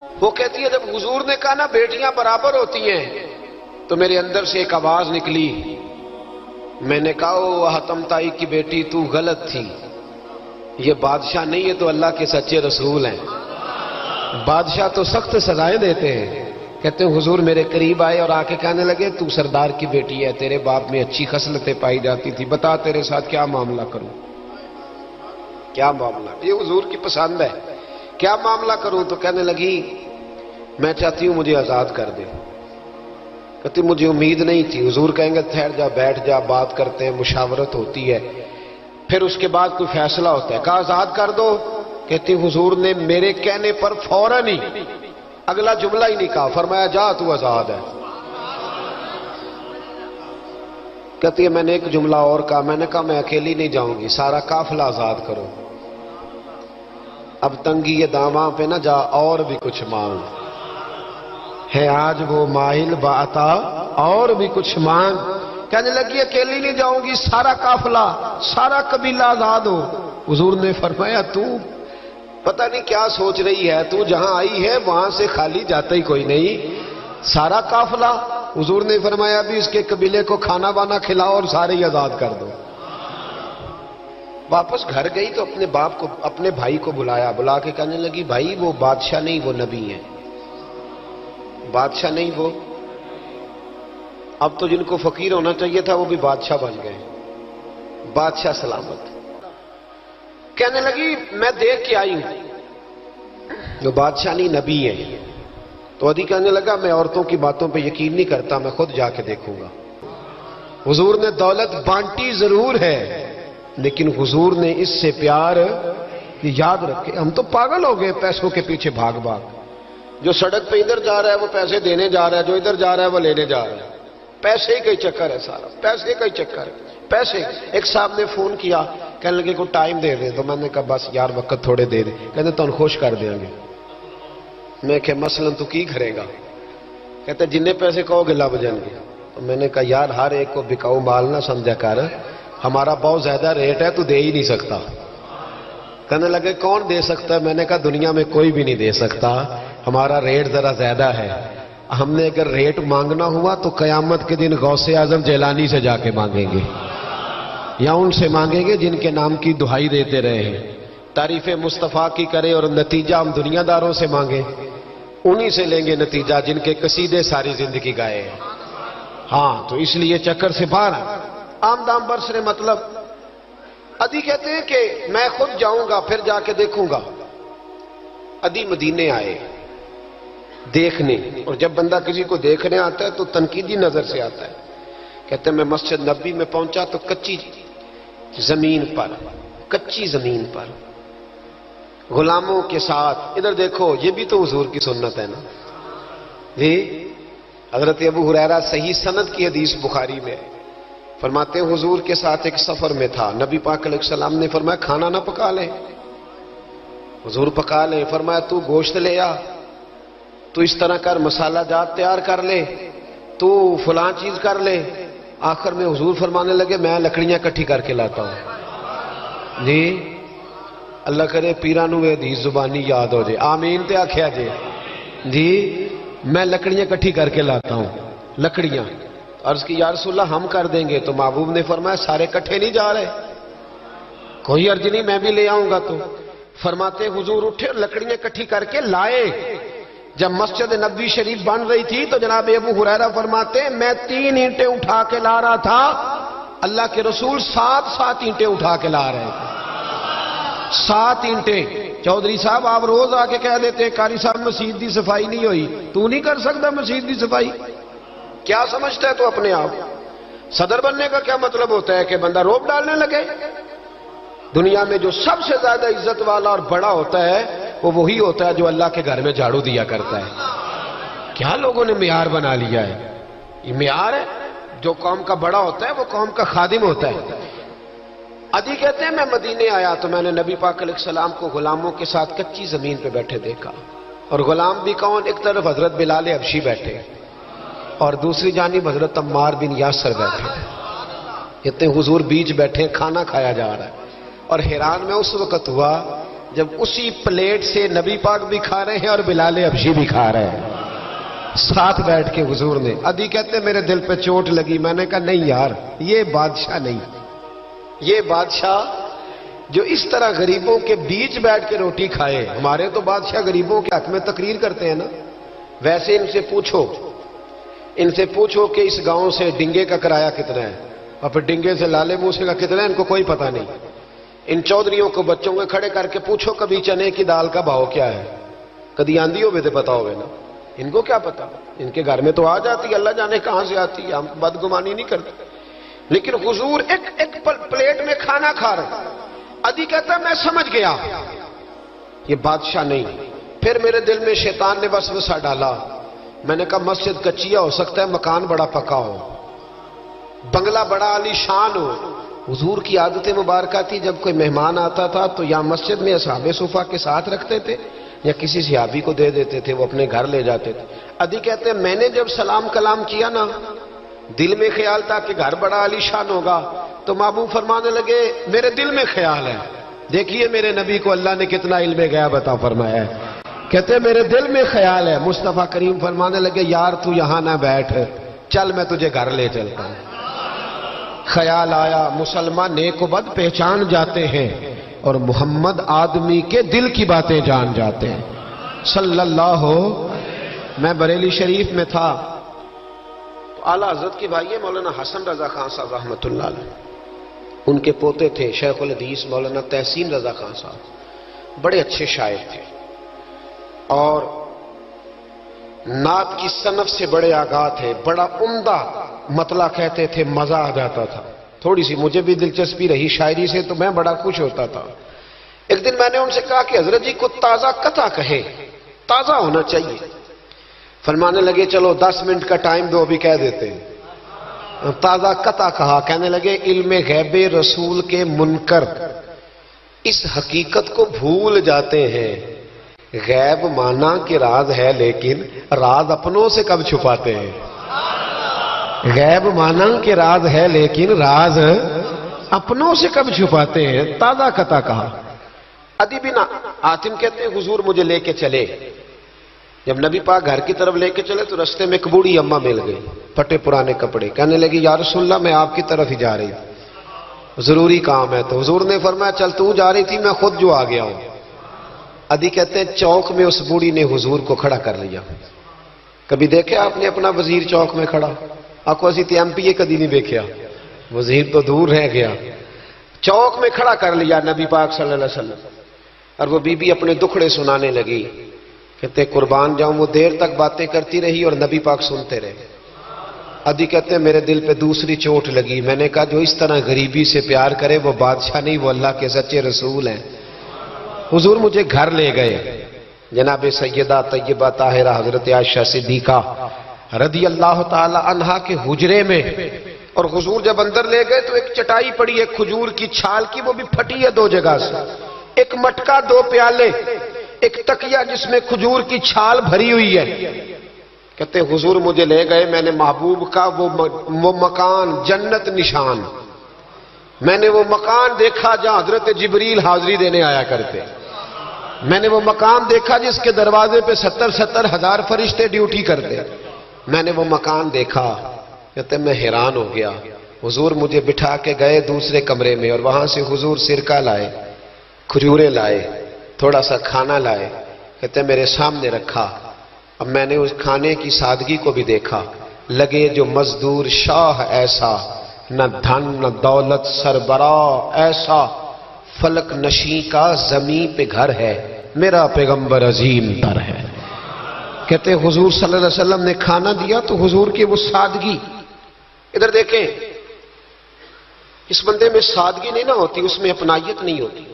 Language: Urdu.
وہ کہتی ہے جب حضور نے کہا نا بیٹیاں برابر ہوتی ہیں تو میرے اندر سے ایک آواز نکلی، میں نے کہا او حاتم تائی کی بیٹی تو غلط تھی، یہ بادشاہ نہیں ہے تو اللہ کے سچے رسول ہیں۔ بادشاہ تو سخت سزائیں دیتے ہیں۔ کہتے ہیں حضور میرے قریب آئے اور آ کے کہنے لگے تو سردار کی بیٹی ہے، تیرے باپ میں اچھی خصلتیں پائی جاتی تھی، بتا تیرے ساتھ کیا معاملہ کروں، کیا معاملہ، یہ حضور کی پسند ہے، کیا معاملہ کروں؟ تو کہنے لگی میں چاہتی ہوں مجھے آزاد کر دے۔ کہتی مجھے امید نہیں تھی۔ حضور کہیں گے ٹھہر جا، بیٹھ جا، بات کرتے ہیں، مشاورت ہوتی ہے، پھر اس کے بعد کوئی فیصلہ ہوتا ہے۔ کہا آزاد کر دو۔ کہتی حضور نے میرے کہنے پر فوراً ہی اگلا جملہ ہی نہیں کہا، فرمایا جا تو آزاد ہے۔ کہتی ہے میں نے ایک جملہ اور کہا، میں نے کہا میں اکیلی نہیں جاؤں گی، سارا قافلہ آزاد کرو۔ اب تنگی یہ داماں پہ نہ جا اور بھی کچھ مانگ، ہے آج وہ مائل بعطا اور بھی کچھ مانگ۔ کہنے لگی اکیلی نہیں جاؤں گی، سارا قافلہ، سارا قبیلہ آزاد ہو۔ حضور نے فرمایا تو پتہ نہیں کیا سوچ رہی ہے، تو جہاں آئی ہے وہاں سے خالی جاتا ہی کوئی نہیں، سارا قافلہ۔ حضور نے فرمایا بھی اس کے قبیلے کو کھانا وانا کھلاؤ اور سارے ہی آزاد کر دو۔ واپس گھر گئی تو اپنے باپ کو، اپنے بھائی کو بلایا، بلا کے کہنے لگی بھائی وہ بادشاہ نہیں وہ نبی ہیں، بادشاہ نہیں وہ، اب تو جن کو فقیر ہونا چاہیے تھا وہ بھی بادشاہ بن گئے، بادشاہ سلامت۔ کہنے لگی میں دیکھ کے آئی ہوں، جو بادشاہ نہیں نبی ہے۔ تو عدی کہنے لگا میں عورتوں کی باتوں پہ یقین نہیں کرتا، میں خود جا کے دیکھوں گا۔ حضور نے دولت بانٹی ضرور ہے، لیکن حضور نے اس سے پیار یاد رکھے۔ ہم تو پاگل ہو گئے پیسوں کے پیچھے بھاگ بھاگ، جو سڑک پہ ادھر جا رہا ہے وہ پیسے دینے جا رہا ہے، جو ادھر جا رہا ہے وہ لینے جا رہا ہے۔ پیسے ہی کا ہی چکر ہے سارا، پیسے کا ہی چکر ہے، پیسے۔ ایک صاحب نے فون کیا، کہنے لگے کو ٹائم دے دے، تو میں نے کہا بس یار وقت تھوڑے دے دے۔ کہتے تو خوش کر دیں گے۔ میں کہ مثلا تو کی کرے گا؟ کہتے جننے پیسے کہو گے لب جائیں گے۔ تو میں نے کہا یار ہر ایک کو بکاؤ مال نہ سمجھا کر، ہمارا بہت زیادہ ریٹ ہے تو دے ہی نہیں سکتا۔ کہنے لگے کون دے سکتا ہے؟ میں نے کہا دنیا میں کوئی بھی نہیں دے سکتا، ہمارا ریٹ ذرا زیادہ ہے۔ ہم نے اگر ریٹ مانگنا ہوا تو قیامت کے دن غوث اعظم جیلانی سے جا کے مانگیں گے، یا ان سے مانگیں گے جن کے نام کی دہائی دیتے رہے ہیں، تعریف مصطفیٰ کی کرے اور نتیجہ ہم دنیا داروں سے مانگیں، انہی سے لیں گے نتیجہ جن کے قصیدے ساری زندگی گائے ہیں۔ ہاں تو اس لیے چکر سے باہر آمدام برسرے مطلب۔ عدی کہتے ہیں کہ میں خود جاؤں گا پھر جا کے دیکھوں گا۔ عدی مدینے آئے دیکھنے، اور جب بندہ کسی کو دیکھنے آتا ہے تو تنقیدی نظر سے آتا ہے۔ کہتے ہیں میں مسجد نبی میں پہنچا تو کچی زمین پر، کچی زمین پر غلاموں کے ساتھ، ادھر دیکھو یہ بھی تو حضور کی سنت ہے نا جی۔ حضرت ابو ہریرہ صحیح سند کی حدیث بخاری میں فرماتے ہیں حضور کے ساتھ ایک سفر میں تھا، نبی پاک علیہ السلام نے فرمایا کھانا نہ پکا لیں، حضور پکا لیں۔ فرمایا تو گوشت لے آ، تو اس طرح کر، مسالہ جات تیار کر لے، تو فلاں چیز کر لے۔ آخر میں حضور فرمانے لگے میں لکڑیاں کٹھی کر کے لاتا ہوں جی۔ اللہ کرے پیرانو حدیث زبانی یاد ہو جائے، آمین تے آکھیا جی۔ میں لکڑیاں کٹھی کر کے لاتا ہوں، لکڑیاں۔ عرض کی یا رسول اللہ ہم کر دیں گے، تو محبوب نے فرمایا سارے کٹھے نہیں جا رہے، کوئی عرض نہیں میں بھی لے آؤں گا۔ تو فرماتے حضور اٹھے اور لکڑیاں کٹھی کر کے لائے۔ جب مسجد نبوی شریف بن رہی تھی تو جناب ابو ہریرہ فرماتے ہیں میں 3 اینٹیں اٹھا کے لا رہا تھا، اللہ کے رسول 7 اینٹیں اٹھا کے لا رہے تھے، 7 اینٹیں۔ چودھری صاحب آپ روز آ کے کہہ دیتے ہیں قاری صاحب مسجد دی صفائی نہیں ہوئی، تو نہیں کر سکتا مسجد دی صفائی؟ کیا سمجھتا ہے تو اپنے آپ؟ صدر بننے کا کیا مطلب ہوتا ہے کہ بندہ روب ڈالنے لگے؟ دنیا میں جو سب سے زیادہ عزت والا اور بڑا ہوتا ہے وہ وہی ہوتا ہے جو اللہ کے گھر میں جھاڑو دیا کرتا ہے۔ کیا لوگوں نے معیار بنا لیا ہے؟ یہ معیار ہے، جو قوم کا بڑا ہوتا ہے وہ قوم کا خادم ہوتا ہے۔ عدی کہتے ہیں میں مدینے آیا تو میں نے نبی پاک علیہ السلام کو غلاموں کے ساتھ کچی زمین پہ بیٹھے دیکھا، اور غلام بھی کون؟ ایک طرف حضرت بلال حبشی بیٹھے اور دوسری جانب حضرت عمار بن یاسر بیٹھے۔ کہتے ہیں حضور بیچ بیٹھے، کھانا کھایا جا رہا ہے، اور حیران میں اس وقت ہوا جب اسی پلیٹ سے نبی پاک بھی کھا رہے ہیں اور بلال حبشی بھی کھا رہے ہیں ساتھ بیٹھ کے حضور نے. ادھی کہتے میرے دل پہ چوٹ لگی. میں نے کہا نہیں یار، یہ بادشاہ نہیں، یہ بادشاہ جو اس طرح غریبوں کے بیچ بیٹھ کے روٹی کھائے. ہمارے تو بادشاہ غریبوں کے حق میں تقریر کرتے ہیں نا. ویسے ان سے پوچھو کہ اس گاؤں سے ڈنگے کا کرایہ کتنا ہے، اور پھر ڈنگے سے لالے موسے کا کتنا ہے، ان کو کوئی پتہ نہیں. ان چودھریوں کو بچوں کو کھڑے کر کے پوچھو کبھی چنے کی دال کا بھاؤ کیا ہے، کدی آندھی ہو تو پتا ہوگا نا. ان کو کیا پتا، ان کے گھر میں تو آ جاتی، اللہ جانے کہاں سے آتی ہے، ہم بدگمانی نہیں کرتے. لیکن حضور ایک پلیٹ میں کھانا کھا رہے. ادھی کہتا میں سمجھ گیا یہ بادشاہ نہیں. پھر میرے دل میں شیطان نے وسوسہ ڈالا. میں نے کہا مسجد کچیا ہو سکتا ہے، مکان بڑا پکا ہو، بنگلہ بڑا عالی شان ہو. حضور کی عادت مبارکہ تھی جب کوئی مہمان آتا تھا تو یا مسجد میں اصحاب صفہ کے ساتھ رکھتے تھے یا کسی صحابی کو دے دیتے تھے، وہ اپنے گھر لے جاتے تھے. ادھی کہتے ہیں میں نے جب سلام کلام کیا نا، دل میں خیال تھا کہ گھر بڑا عالی شان ہوگا، تو محبوب فرمانے لگے میرے دل میں خیال ہے. دیکھیے میرے نبی کو اللہ نے کتنا علم غیب عطا فرمایا ہے. کہتے میرے دل میں خیال ہے. مصطفیٰ کریم فرمانے لگے یار تو یہاں نہ بیٹھ، چل میں تجھے گھر لے چلتا ہوں. خیال آیا مسلمان نیک و بد پہچان جاتے ہیں اور محمد آدمی کے دل کی باتیں جان جاتے ہیں صلی اللہ ہو. میں بریلی شریف میں تھا تو اعلیٰ حضرت کی بھائی مولانا حسن رضا خان صاحب رحمۃ اللہ علیہ، ان کے پوتے تھے شیخ الحدیث مولانا تحسین رضا خان صاحب، بڑے اچھے شاعر تھے اور نعت کی صنف سے بڑے آگاہ تھے. بڑا عمدہ مطلع کہتے تھے، مزہ آ جاتا تھا. تھوڑی سی مجھے بھی دلچسپی رہی شاعری سے تو میں بڑا خوش ہوتا تھا. ایک دن میں نے ان سے کہا کہ حضرت جی کو تازہ قطع کہے، تازہ ہونا چاہیے. فرمانے لگے چلو 10 منٹ کا ٹائم دو، ابھی کہہ دیتے ہیں. تازہ قطع کہا. کہنے لگے علم غیب رسول کے منکر اس حقیقت کو بھول جاتے ہیں، غیب مانا کہ راز ہے لیکن راز اپنوں سے کب چھپاتے ہیں. غیب مانا کہ راز ہے لیکن راز اپنوں سے کب چھپاتے ہیں. تازہ قطع کہا. ادی بن عاصم کہتے ہیں حضور مجھے لے کے چلے. جب نبی پاک گھر کی طرف لے کے چلے تو رستے میں ایک بوڑھی اماں مل گئی، پھٹے پرانے کپڑے. کہنے لگی یا رسول اللہ میں آپ کی طرف ہی جا رہی تھی، ضروری کام ہے. تو حضور نے فرمایا چل تو جا رہی تھی، میں خود جو آ گیا ہوں. ادھی کہتے ہیں چوک میں اس بوڑھی نے حضور کو کھڑا کر لیا. کبھی دیکھا آپ نے اپنا وزیر چوک میں کھڑا؟ آپ کو اسی ایم پی اے کدی نہیں دیکھا، وزیر تو دور رہ گیا. چوک میں کھڑا کر لیا نبی پاک صلی اللہ علیہ وسلم. اور وہ بی بی اپنے دکھڑے سنانے لگی. کہتے قربان جاؤں وہ دیر تک باتیں کرتی رہی اور نبی پاک سنتے رہے. ادھی کہتے ہیں میرے دل پہ دوسری چوٹ لگی. میں نے کہا جو اس طرح غریبی سے پیار کرے وہ بادشاہ نہیں، وہ اللہ کے سچے رسول ہیں. حضور مجھے گھر لے گئے. جناب سیدہ طیبہ طاہرہ حضرت عائشہ صدیقہ رضی اللہ تعالی عنہا کے حجرے میں. اور حضور جب اندر لے گئے تو ایک چٹائی پڑی ہے کھجور کی چھال کی، وہ بھی پھٹی ہے 2 جگہ سے، ایک مٹکا 2 پیالے، ایک تکیہ جس میں کھجور کی چھال بھری ہوئی ہے. کہتے حضور مجھے لے گئے. میں نے محبوب کا وہ مکان جنت نشان، میں نے وہ مکان دیکھا جہاں حضرت جبریل حاضری دینے آیا کرتے. میں نے وہ مکان دیکھا جس کے دروازے پہ 70 ہزار فرشتے ڈیوٹی کرتے. میں نے وہ مکان دیکھا. کہتے میں حیران ہو گیا. حضور مجھے بٹھا کے گئے دوسرے کمرے میں اور وہاں سے حضور سرکہ لائے، کھجورے لائے، تھوڑا سا کھانا لائے. کہتے میرے سامنے رکھا. اب میں نے اس کھانے کی سادگی کو بھی دیکھا. لگے جو مزدور شاہ ایسا، نہ دھن نہ دولت سربراہ ایسا، فلک نشیں کا زمین پہ گھر ہے، میرا پیغمبر عظیم تر ہے. کہتے حضور صلی اللہ علیہ وسلم نے کھانا دیا تو حضور کی وہ سادگی. ادھر دیکھیں، اس بندے میں سادگی نہیں نہ ہوتی، اس میں اپنائیت نہیں ہوتی.